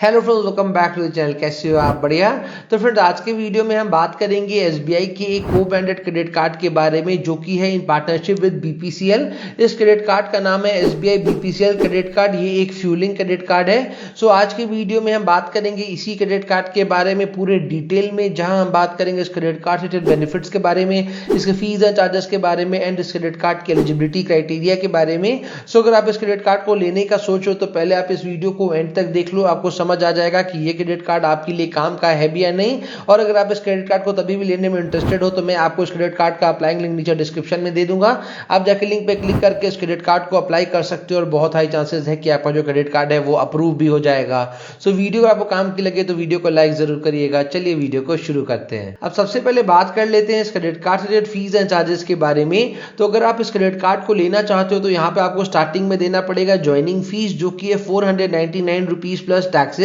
Hello friends, welcome back to the channel. कैसे हो आप? बढ़िया। तो फ्रेंड्स, आज के वीडियो में हम बात करेंगे एसबीआई के एक को ब्रांडेड क्रेडिट कार्ड के बारे में, जो कि है इन पार्टनरशिप विद बीपीसीएल। इस क्रेडिट कार्ड का नाम है एसबीआई बीपीसीएल क्रेडिट कार्ड। ये एक फ्यूलिंग क्रेडिट कार्ड है। सो आज की वीडियो में हम बात करेंगे इसी क्रेडिट कार्ड के बारे में पूरे डिटेल में, जहां हम बात करेंगे इस क्रेडिट कार्ड से बेनिफिट्स के बारे में, इसके फीस एंड चार्जेस के बारे में, एंड इस क्रेडिट कार्ड की एलिजिबिलिटी क्राइटेरिया के बारे में। सो अगर आप इस क्रेडिट कार्ड को लेने का सोचो तो पहले आप इस वीडियो को एंड तक देख लो, आपको समझ आ जाएगा कि ये क्रेडिट कार्ड आपके लिए काम का है भी या नहीं। और अगर आप इस क्रेडिट कार्ड को तभी भी लेने में इंटरेस्टेड हो तो मैं आपको इस क्रेडिट कार्ड का अप्लाइंग लिंक नीचे डिस्क्रिप्शन में दे दूंगा। आप जाके लिंक पे क्लिक करके इस क्रेडिट कार्ड को अप्लाई कर सकते हो और बहुत हाई चांसेस है कि आपका जो क्रेडिट कार्ड है वो अप्रूव भी हो जाएगा। सो वीडियो आपको काम की लगे तो वीडियो को लाइक जरूर करिएगा। चलिए वीडियो को शुरू करते हैं। अब सबसे पहले बात कर लेते हैं इस क्रेडिट कार्ड से फीस एंड चार्जेस के बारे में। तो अगर आप इस क्रेडिट कार्ड को लेना चाहते हो तो यहाँ पे आपको स्टार्टिंग में देना पड़ेगा ज्वाइनिंग फीस, जो कि है 499 रुपीज प्लस टैक्सेस।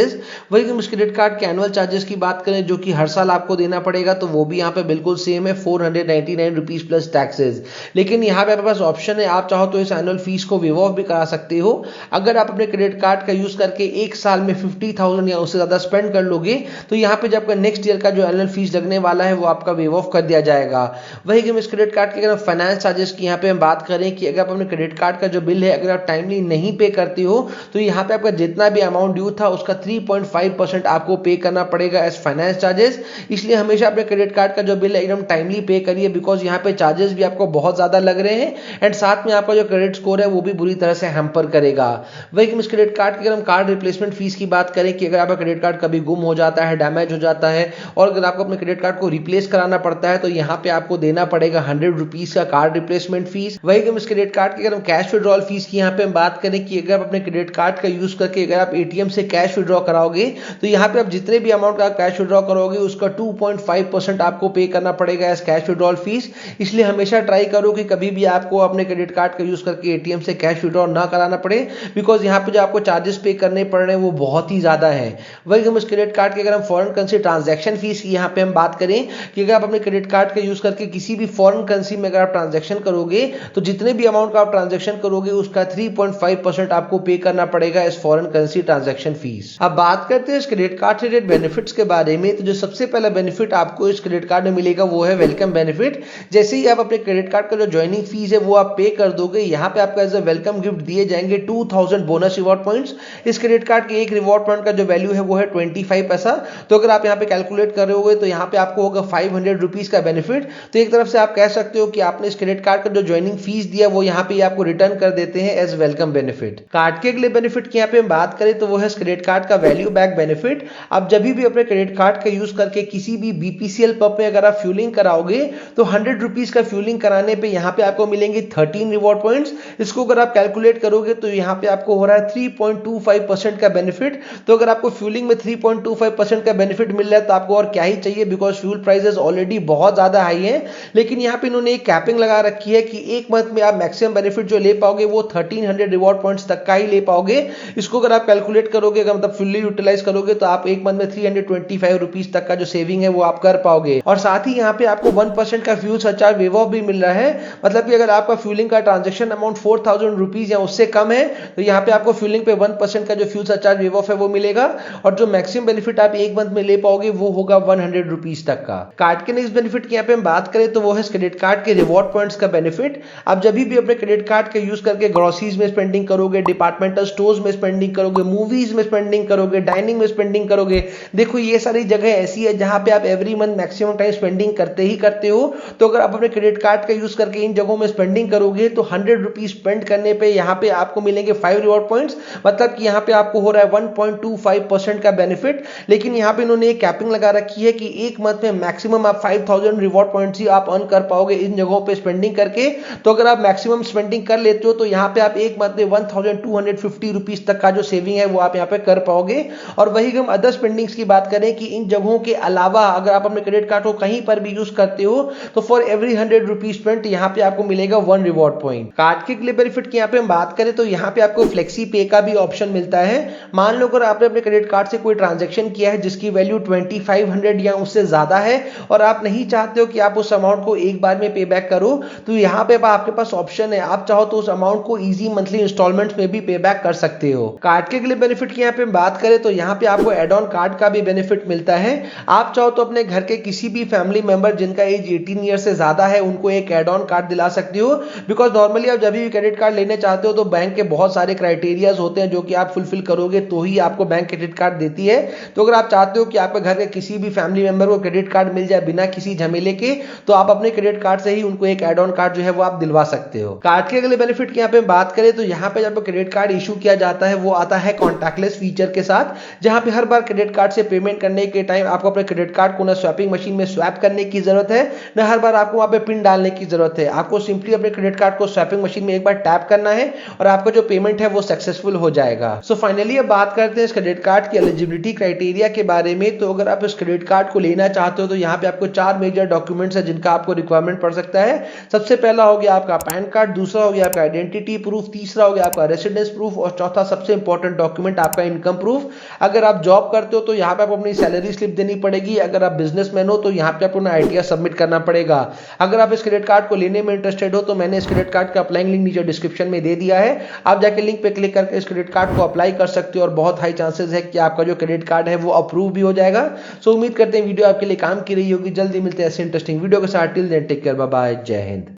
वही हम इस क्रेडिट कार्ड के एनुअल चार्जेस की बात करें, जो कि हर साल आपको देना पड़ेगा, तो वो भी यहाँ पे बिल्कुल सेम है, 499 रुपीज प्लस टैक्सेस। लेकिन यहाँ पे आपके पास ऑप्शन है, आप चाहो तो इस एनुअल फीस को वेव ऑफ भी करा सकते हो। अगर आप अपने क्रेडिट कार्ड का यूज करके एक साल में 50,000 या उससे ज्यादा स्पेंड कर लोगे तो यहाँ पे जब आपका नेक्स्ट ईयर का जो एनुअल फीस लगने वाला है वो आपका वेव ऑफ कर दिया जाएगा। वही हम इस क्रेडिट कार्ड के अगर फाइनेंस चार्जेस की यहाँ पे हम बात करें कि अगर आप अपने क्रेडिट कार्ड का जो बिल है अगर आप टाइमली नहीं पे करते हो तो यहाँ पे आपका जितना भी अमाउंट ड्यू था उसका 3.5% आपको पे करना पड़ेगा एज फाइनेंस चार्जेस। इसलिए हमेशा अपने क्रेडिट कार्ड का जो बिल है एकदम टाइमली पे करिए, बिकॉज यहाँ पे चार्जेस भी आपको बहुत ज्यादा लग रहे हैं एंड साथ में आपका जो क्रेडिट स्कोर है वो भी बुरी तरह से हैम्पर करेगा। वही हम इस क्रेडिट कार्ड की अगर हम कार्ड रिप्लेसमेंट फीस की बात करें कि अगर आपका क्रेडिट कार्ड कभी गुम हो जाता है, डैमेज हो जाता है और अगर आपको अपने क्रेडिट कार्ड को रिप्लेस कराना पड़ता है तो यहाँ पे आपको देना पड़ेगा 100 रुपीज का कार्ड रिप्लेसमेंट फीस। वही हम इस क्रेडिट कार्ड की अगर हम कैश विड्रॉल फीस की यहाँ पे हम बात करें कि अगर आप अपने क्रेडिट कार्ड का यूज करके अगर आप एटीएम से कैश विड्रॉ कराओगे तो यहाँ पे आप जितने भी अमाउंट का कैश विड्रॉ करोगे उसका 2.5% आपको पे करना पड़ेगा एज कैश विड्रॉल फीस। इसलिए हमेशा ट्राई करो कि कभी भी आपको अपने क्रेडिट कार्ड का यूज करके एटीएम से कैश विड्रॉ ना कराना पड़े, बिकॉज यहाँ पे जो आपको चार्जेस पे करने पड़ रहे हैं वो बहुत ही ज्यादा है। वही हम इस क्रेडिट कार्ड के अगर हम फॉरेन करेंसी ट्रांजैक्शन फीस की यहाँ पे हम बात करें कि अगर आप अपने क्रेडिट कार्ड का यूज करके किसी भी फॉरेन करेंसी में अगर आप ट्रांजैक्शन करोगे तो जितने भी अमाउंट का आप ट्रांजैक्शन करोगे उसका 3.5% आपको पे करना पड़ेगा as foreign currency transaction fees. अब बात करते हैं इस क्रेडिट कार्ड से बेनिफिट्स के बारे में। तो जो सबसे पहला बेनिफिट आपको इस क्रेडिट कार्ड में मिलेगा वो है वेलकम बेनिफिट। जैसे ही आप अपने क्रेडिट कार्ड का जो ज्वाइनिंग फीस है वो आप पे कर दोगे, यहाँ पे आपको एज अ वेलकम गिफ्ट दिए जाएंगे 2000 बोनस रिवॉर्ड पॉइंट्स। इस क्रेडिट कार्ड के एक रिवॉर्ड पॉइंट का जो वैल्यू है वो है 25 पैसा। तो अगर आप यहाँ पे कैलकुलेट कर रहे होगे तो यहाँ पे आपको होगा 500 रुपीज का बेनिफिट। तो एक तरफ से आप कह सकते हो कि आपने इस क्रेडिट कार्ड का जो ज्वाइनिंग फीस दिया वो यहाँ पे आपको रिटर्न कर देते हैं एज वेलकम बेनिफिट। कार्ड के अगले बेनिफिट की यहाँ पे हम बात करें तो वो है इस क्रेडिट कार्ड का वैल्यू बैक बेनिफिट। आप जब भी अपने क्रेडिट कार्ड का यूज करके किसी भी बीपीसीएल पंप में अगर आप फ्यूलिंग कराओगे तो 100 रुपीज का फ्यूलिंग कराने पे यहाँ पे आपको मिलेंगे 13 रिवॉर्ड पॉइंट्स। इसको अगर आप कैलकुलेट करोगे तो यहाँ पे आपको हो रहा है 3.25% का बेनिफिट। तो अगर आपको फ्यूलिंग में 3.25% का बेनिफिट मिल रहा है तो आपको और क्या ही चाहिए, बिकॉज फ्यूल प्राइसेस ऑलरेडी बहुत ज्यादा हाई है। लेकिन यहाँ पे इन्होंने एक कैपिंग लगा रखी है कि एक मंथ में आप मैक्सिमम बेनिफिट जो ले पाओगे वो 1300 रिवॉर्ड पॉइंट्स तक का ही ले पाओगे। इसको अगर आप कैलकुलेट करोगे, अगर मतलब फुल्ली यूटिलाइज करोगे तो आप एक मंथ में 325 रुपीज तक का जो सेविंग है वो आप कर पाओगे। और साथ ही यहाँ पे आपको 1% का फ्यूल सरचार्ज वेव ऑफ भी मिल रहा है। मतलब कि अगर आपका फ्यूलिंग का ट्रांजेक्शन अमाउंट 4000 रुपीज या उससे कम है तो यहाँ पे आपको फ्यूलिंग पे 1% का जो फ्यूल सरचार्ज वेव ऑफ है वो मिलेगा। और जो मैक्सिमम बेनिफिट आप एक मंथ में ले पाओगे वो होगा 100 रुपीज तक का। कार्ड के नेक्स्ट बेनिफिट की यहाँ पे हम बात करें तो वो है क्रेडिट कार्ड के रिवॉर्ड पॉइंट्स का बेनिफिट। आप जब भी अपने क्रेडिट कार्ड का यूज करके ग्रोसरीज में स्पेंडिंग करोगे, डिपार्टमेंटल स्टोर्स में स्पेंडिंग करोगे, मूवीज में स्पेंडिंग करोगे, डाइनिंग में स्पेंडिंग करोगे, देखो ये सारी जगह ऐसी है जहां पे आप every month maximum time spending करते ही करते हो। तो अगर आप अपने क्रेडिट कार्ड का यूज करके इन जगहों में स्पेंडिंग करोगे तो 100 रुपीज स्पेंड करने पे यहाँ पे आपको मिलेंगे 5 रिवॉर्ड पॉइंट्स। मतलब कि यहाँ पे आपको हो रहा है 1.25% का बेनिफिट। लेकिन यहाँ पे इन्होंने एक कैपिंग लगा रखी है कि एक मंथ में मैक्सिमम आप 5000 रिवॉर्ड पॉइंट्स ही आप अर्न कर पाओगे इन जगहों पे स्पेंडिंग करके। तो अगर आप मैक्सिमम स्पेंडिंग कर लेते हो तो यहाँ पे आप एक मंथ में 1250 रुपीज तक का जो सेविंग है वो आप यहाँ पे कर पाओगे। और वही हम अदर स्पेंडिंग्स की बात करें कि इन जगहों के अलावा अगर आप अपने क्रेडिट कार्ड को कहीं पर भी यूज करते हो तो फॉर एवरी 100 रुपीज स्पेंट यहाँ पे आपको मिलेगा 1 रिवॉर्ड पॉइंट। कार्ड के अगले बेनिफिट की यहाँ पे हम बात करें तो यहाँ पे आपको फ्लेक्सी पे का भी ऑप्शन मिलता है। मान लो अगर आपने अपने क्रेडिट कार्ड से कोई ट्रांजेक्शन किया है जिसकी वैल्यू 2500 या उससे ज्यादा है और आप नहीं चाहते हो कि आप उस अमाउंट को एक बार में पे बैक करो तो यहाँ पे आपके पास ऑप्शन है, आप चाहो तो उस अमाउंट को इजी मंथली इंस्टॉलमेंट्स में भी पे बैक कर सकते हो। कार्ड के अगले बेनिफिट की यहाँ पे बात बात करें तो यहाँ पे आपको एड ऑन कार्ड का भी बेनिफिट मिलता है। आप चाहो तो अपने घर के किसी भी फैमिली मेंबर जिनका एज 18 ईयर से ज्यादा है उनको एक एड ऑन कार्ड दिला सकती हो, बिकॉज नॉर्मली आप जब भी क्रेडिट कार्ड लेने चाहते हो तो बैंक के बहुत सारे क्राइटेरियाज होते हैं जो कि आप फुलफिल करोगे तो ही आपको बैंक क्रेडिट कार्ड देती है। तो अगर आप चाहते हो कि आपके घर के किसी भी फैमिली मेंबर को क्रेडिट कार्ड मिल जाए बिना किसी झमेले के, तो आप अपने क्रेडिट कार्ड से ही उनको एक एड ऑन कार्ड जो है वो आप दिलवा सकते हो। कार्ड के अगले बेनिफिट की यहाँ पे बात करें तो यहाँ पे जब क्रेडिट कार्ड इशू किया जाता है वो आता है कॉन्टैक्टलेस फीचर के साथ, जहां पे हर बार क्रेडिट कार्ड से पेमेंट करने के टाइम आपको अपने क्रेडिट कार्ड को ना स्वैपिंग मशीन में स्वैप करने की जरूरत है, ना हर बार आपको वहां पे पिन डालने की जरूरत है। आपको सिंपली अपने क्रेडिट कार्ड को स्वैपिंग मशीन में एक बार टैप करना है और आपका जो पेमेंट है वो सक्सेसफुल हो जाएगा। सो फाइनली अब बात करते हैं इस क्रेडिट कार्ड की एलिजिबिलिटी क्राइटेरिया के बारे में। तो अगर आप इस क्रेडिट कार्ड को लेना चाहते हो तो यहाँ पे आपको 4 मेजर डॉक्यूमेंट्स है जिनका आपको रिक्वायरमेंट पड़ सकता है। सबसे पहला हो गया आपका पैन कार्ड, दूसरा हो गया आपका आइडेंटिटी प्रूफ, तीसरा हो गया आपका रेसिडेंस प्रूफ और चौथा सबसे इंपॉर्टेंट डॉक्यूमेंट आपका इनकम प्रूफ। अगर आप जॉब करते हो तो यहाँ पे आपको अपनी सैलरी स्लिप देनी पड़ेगी। अगर आप बिजनेसमैन हो तो यहाँ पे आपको आईटीआर सबमिट करना पड़ेगा। अगर आप इस क्रेडिट कार्ड को लेने में इंटरेस्टेड हो तो मैंने इस क्रेडिट कार्ड का अप्लाइंग लिंक नीचे डिस्क्रिप्शन में दे दिया है, आप जाके लिंक पे क्लिक करके इस क्रेडिट कार्ड को अप्लाई कर सकते हो और बहुत हाई चांसेस है कि आपका जो क्रेडिट कार्ड है वो अप्रूव भी हो जाएगा। सो उम्मीद करते हैं वीडियो आपके लिए काम की रही होगी। जल्दी मिलते हैं ऐसे इंटरेस्टिंग वीडियो के साथ। Till then take care, bye bye, जय हिंद।